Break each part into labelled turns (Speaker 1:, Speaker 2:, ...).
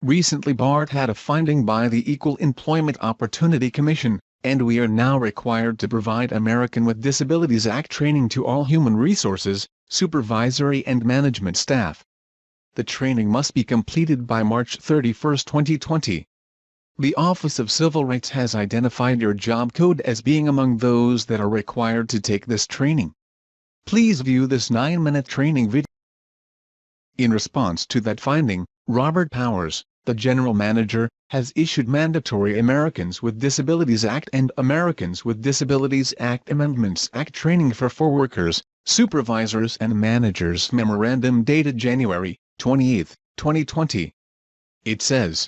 Speaker 1: Recently BART had a finding by the Equal Employment Opportunity Commission, and we are now required to provide American with Disabilities Act training to all human resources, supervisory and management staff. The training must be completed by March 31, 2020. The Office of Civil Rights has identified your job code as being among those that are required to take this training. Please view this 9-minute training video. In response to that finding, Robert Powers, the General Manager, has issued mandatory Americans with Disabilities Act and Americans with Disabilities Act Amendments Act training for workers, supervisors and managers memorandum dated January 28, 2020. It says,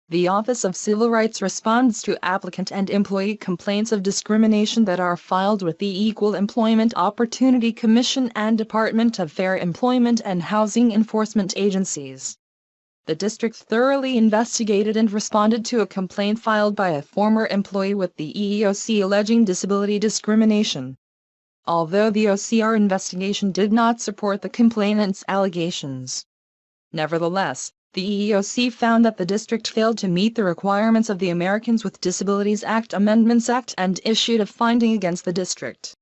Speaker 2: the Office of Civil Rights responds to applicant and employee complaints of discrimination that are filed with the Equal Employment Opportunity Commission and Department of Fair Employment and Housing Enforcement agencies. The district thoroughly investigated and responded to a complaint filed by a former employee with the EEOC alleging disability discrimination. Although the OCR investigation did not support the complainant's allegations, nevertheless, the EEOC found that the district failed to meet the requirements of the Americans with Disabilities Act Amendments Act and issued a finding against the district.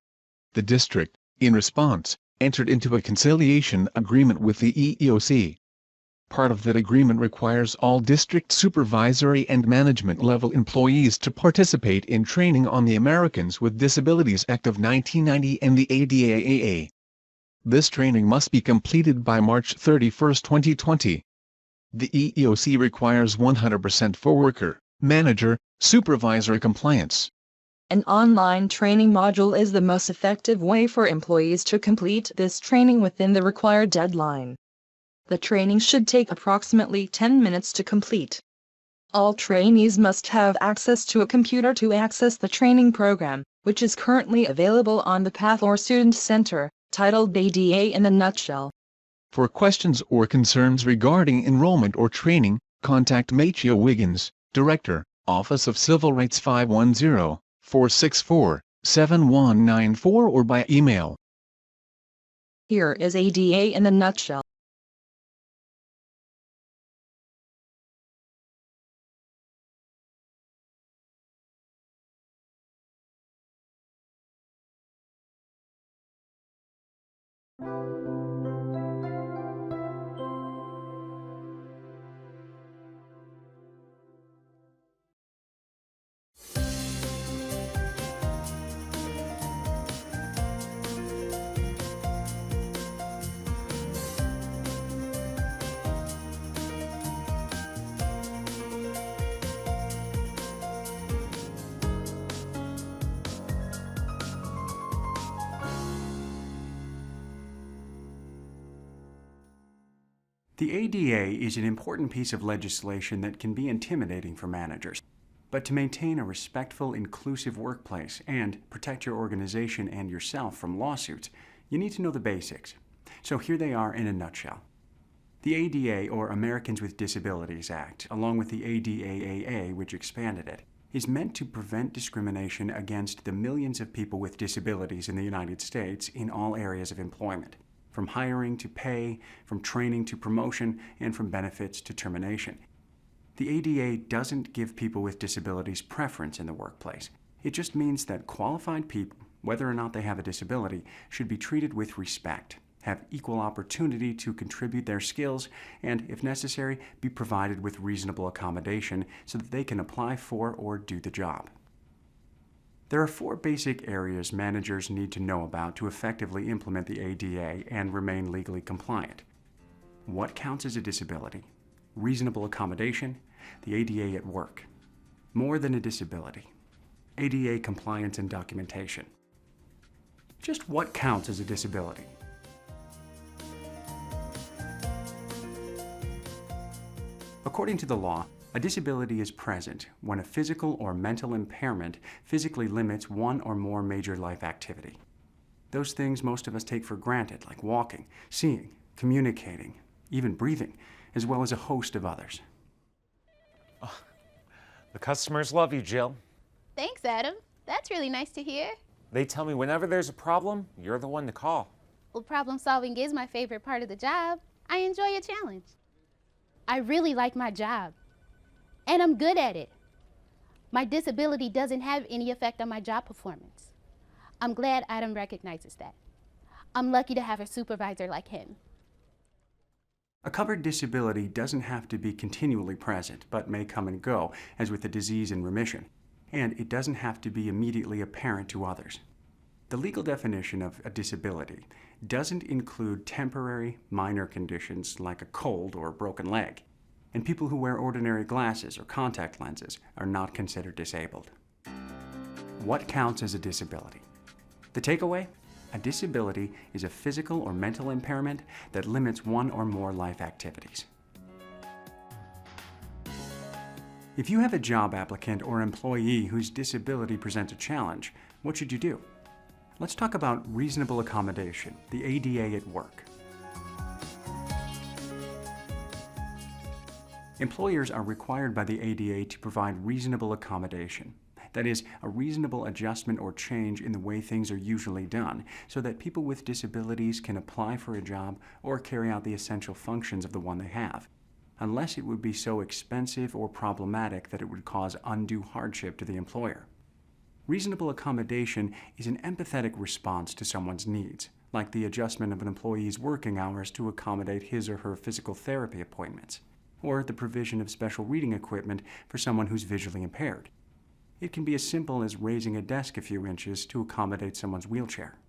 Speaker 1: The district, in response, entered into a conciliation agreement with the EEOC. Part of that agreement requires all district supervisory and management level employees to participate in training on the Americans with Disabilities Act of 1990 and the ADAAA. This training must be completed by March 31, 2020. The EEOC requires 100% for worker, manager, supervisor compliance.
Speaker 2: An online training module is the most effective way for employees to complete this training within the required deadline. The training should take approximately 10 minutes to complete. All trainees must have access to a computer to access the training program, which is currently available on the Path or Student Center, titled ADA in a Nutshell.
Speaker 1: For questions or concerns regarding enrollment or training, contact Machia Wiggins, Director, Office of Civil Rights 510-464-7194 or by email.
Speaker 2: Here is ADA in a nutshell.
Speaker 3: The ADA is an important piece of legislation that can be intimidating for managers. But to maintain a respectful, inclusive workplace and protect your organization and yourself from lawsuits, you need to know the basics. So here they are in a nutshell. The ADA, or Americans with Disabilities Act, along with the ADAAA, which expanded it, is meant to prevent discrimination against the millions of people with disabilities in the United States in all areas of employment, from hiring to pay, from training to promotion, and from benefits to termination. The ADA doesn't give people with disabilities preference in the workplace. It just means that qualified people, whether or not they have a disability, should be treated with respect, have equal opportunity to contribute their skills, and, if necessary, be provided with reasonable accommodation so that they can apply for or do the job. There are 4 basic areas managers need to know about to effectively implement the ADA and remain legally compliant. What counts as a disability? Reasonable accommodation, the ADA at work. More than a disability. ADA compliance and documentation. Just what counts as a disability? According to the law, a disability is present when a physical or mental impairment physically limits one or more major life activity. Those things most of us take for granted, like walking, seeing, communicating, even breathing, as well as a host of others.
Speaker 4: Oh, the customers love you, Jill.
Speaker 5: Thanks, Adam. That's really nice to hear.
Speaker 4: They tell me whenever there's a problem, you're the one to call.
Speaker 5: Well, problem solving is my favorite part of the job. I enjoy a challenge. I really like my job, and I'm good at it. My disability doesn't have any effect on my job performance. I'm glad Adam recognizes that. I'm lucky to have a supervisor like him.
Speaker 3: A covered disability doesn't have to be continually present, but may come and go, as with a disease in remission. And it doesn't have to be immediately apparent to others. The legal definition of a disability doesn't include temporary, minor conditions like a cold or a broken leg. And people who wear ordinary glasses or contact lenses are not considered disabled. What counts as a disability? The takeaway? A disability is a physical or mental impairment that limits one or more life activities. If you have a job applicant or employee whose disability presents a challenge, what should you do? Let's talk about reasonable accommodation, the ADA at work. Employers are required by the ADA to provide reasonable accommodation. That is, a reasonable adjustment or change in the way things are usually done, so that people with disabilities can apply for a job or carry out the essential functions of the one they have, unless it would be so expensive or problematic that it would cause undue hardship to the employer. Reasonable accommodation is an empathetic response to someone's needs, like the adjustment of an employee's working hours to accommodate his or her physical therapy appointments, or the provision of special reading equipment for someone who's visually impaired. It can be as simple as raising a desk a few inches to accommodate someone's wheelchair.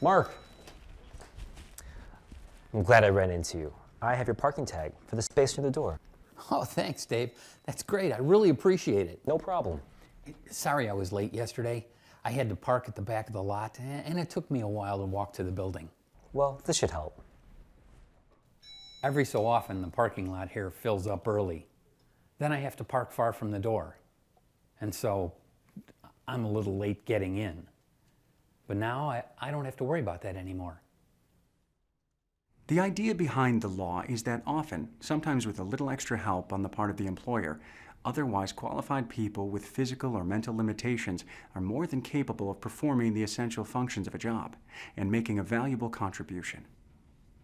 Speaker 6: Mark! I'm glad I ran into you. I have your parking tag for the space near the door.
Speaker 7: Oh, thanks, Dave. That's great. I really appreciate it.
Speaker 6: No problem.
Speaker 7: Sorry I was late yesterday. I had to park at the back of the lot, and it took me a while to walk to the building.
Speaker 6: Well, this should help.
Speaker 7: Every so often, the parking lot here fills up early. Then I have to park far from the door. And so I'm a little late getting in. But now I don't have to worry about that anymore.
Speaker 3: The idea behind the law is that often, sometimes with a little extra help on the part of the employer, otherwise qualified people with physical or mental limitations are more than capable of performing the essential functions of a job and making a valuable contribution.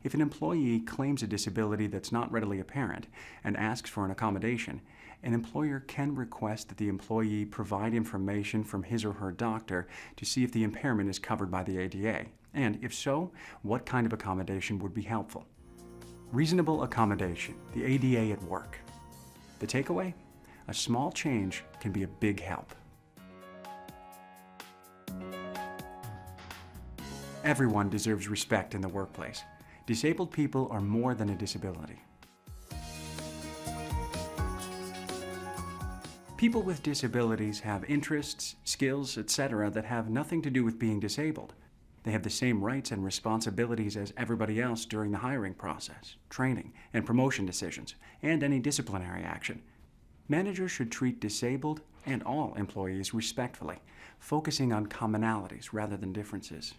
Speaker 3: If an employee claims a disability that's not readily apparent and asks for an accommodation, an employer can request that the employee provide information from his or her doctor to see if the impairment is covered by the ADA, and if so, what kind of accommodation would be helpful. Reasonable accommodation, the ADA at work. The takeaway? A small change can be a big help. Everyone deserves respect in the workplace. Disabled people are more than a disability. People with disabilities have interests, skills, etc. that have nothing to do with being disabled. They have the same rights and responsibilities as everybody else during the hiring process, training, and promotion decisions, and any disciplinary action. Managers should treat disabled and all employees respectfully, focusing on commonalities rather than differences.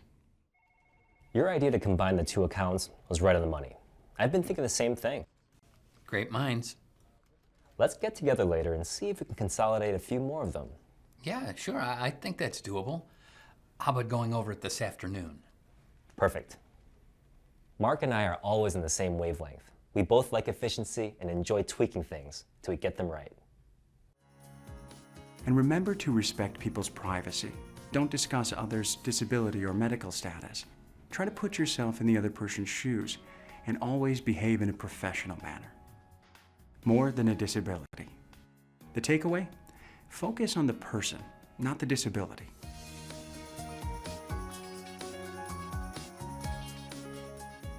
Speaker 6: Your idea to combine the two accounts was right on the money. I've been thinking the same thing.
Speaker 7: Great minds.
Speaker 6: Let's get together later and see if we can consolidate a few more of them.
Speaker 7: Yeah, sure. I think that's doable. How about going over it this afternoon?
Speaker 6: Perfect. Mark and I are always in the same wavelength. We both like efficiency and enjoy tweaking things till we get them right.
Speaker 3: And remember to respect people's privacy. Don't discuss others' disability or medical status. Try to put yourself in the other person's shoes and always behave in a professional manner. More than a disability. The takeaway? Focus on the person, not the disability.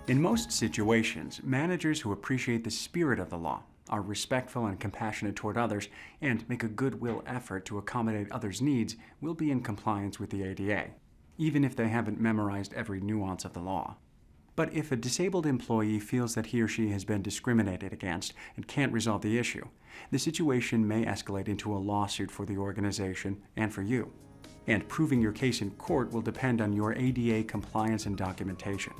Speaker 3: In most situations, managers who appreciate the spirit of the law, are respectful and compassionate toward others, and make a goodwill effort to accommodate others' needs will be in compliance with the ADA, even if they haven't memorized every nuance of the law. But if a disabled employee feels that he or she has been discriminated against and can't resolve the issue, the situation may escalate into a lawsuit for the organization and for you. And proving your case in court will depend on your ADA compliance and documentation.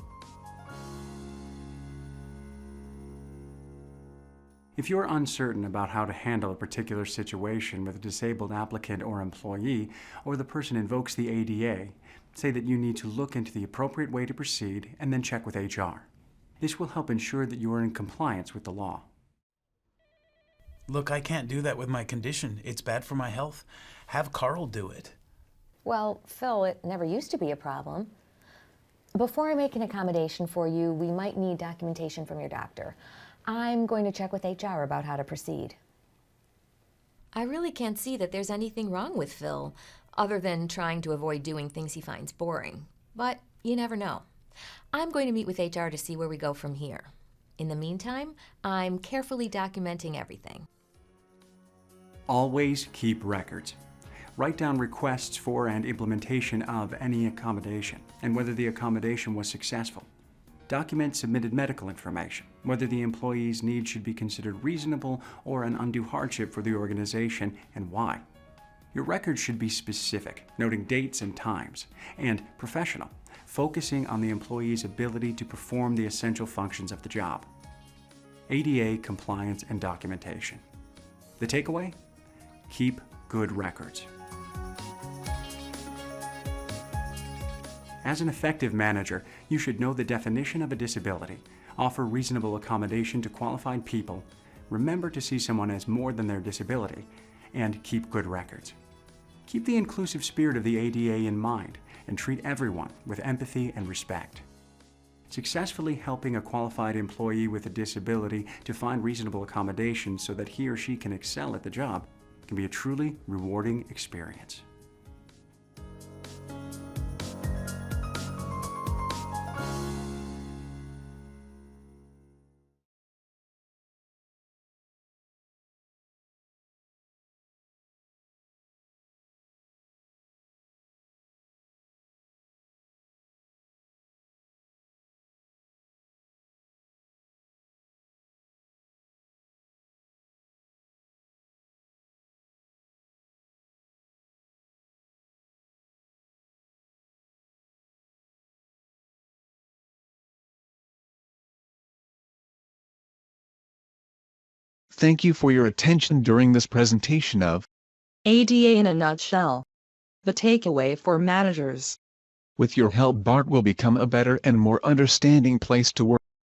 Speaker 3: If you're uncertain about how to handle a particular situation with a disabled applicant or employee, or the person invokes the ADA, say that you need to look into the appropriate way to proceed and then check with HR. This will help ensure that you are in compliance with the law.
Speaker 8: Look, I can't do that with my condition. It's bad for my health. Have Carl do it.
Speaker 9: Well, Phil, it never used to be a problem. Before I make an accommodation for you, we might need documentation from your doctor. I'm going to check with HR about how to proceed.
Speaker 10: I really can't see that there's anything wrong with Phil, other than trying to avoid doing things he finds boring. But you never know. I'm going to meet with HR to see where we go from here. In the meantime, I'm carefully documenting everything.
Speaker 3: Always keep records. Write down requests for and implementation of any accommodation, and whether the accommodation was successful. Document submitted medical information, whether the employee's needs should be considered reasonable or an undue hardship for the organization, and why. Your records should be specific, noting dates and times, and professional, focusing on the employee's ability to perform the essential functions of the job. ADA compliance and documentation. The takeaway? Keep good records. As an effective manager, you should know the definition of a disability, offer reasonable accommodation to qualified people, remember to see someone as more than their disability, and keep good records. Keep the inclusive spirit of the ADA in mind and treat everyone with empathy and respect. Successfully helping a qualified employee with a disability to find reasonable accommodation so that he or she can excel at the job can be a truly rewarding experience.
Speaker 1: Thank you for your attention during this presentation of
Speaker 2: ADA in a nutshell. The takeaway for managers.
Speaker 1: With your help, BART will become a better and more understanding place to work.